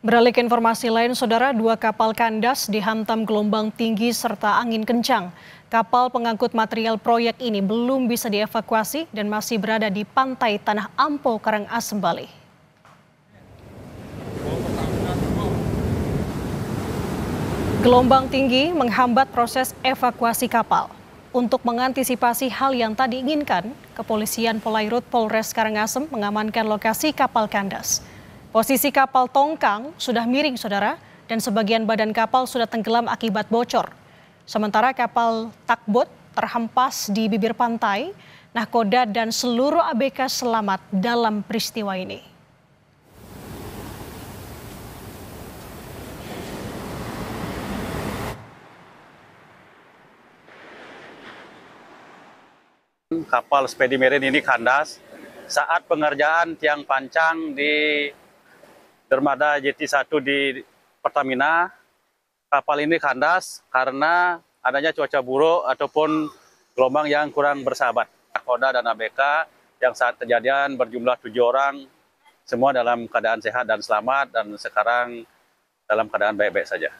Beralih ke informasi lain, saudara, dua kapal kandas dihantam gelombang tinggi serta angin kencang. Kapal pengangkut material proyek ini belum bisa dievakuasi dan masih berada di pantai Tanah Ampo, Karangasem, Bali. Gelombang tinggi menghambat proses evakuasi kapal. Untuk mengantisipasi hal yang tak diinginkan, Kepolisian Polairut Polres Karangasem mengamankan lokasi kapal kandas. Posisi kapal tongkang sudah miring, saudara, dan sebagian badan kapal sudah tenggelam akibat bocor. Sementara kapal takbot terhempas di bibir pantai. Nahkoda dan seluruh ABK selamat dalam peristiwa ini. Kapal Spedi Marine ini kandas saat pengerjaan tiang pancang di dermaga JT1 di Pertamina. Kapal ini kandas karena adanya cuaca buruk ataupun gelombang yang kurang bersahabat. Nahkoda dan ABK yang saat kejadian berjumlah 7 orang, semua dalam keadaan sehat dan selamat dan sekarang dalam keadaan baik-baik saja.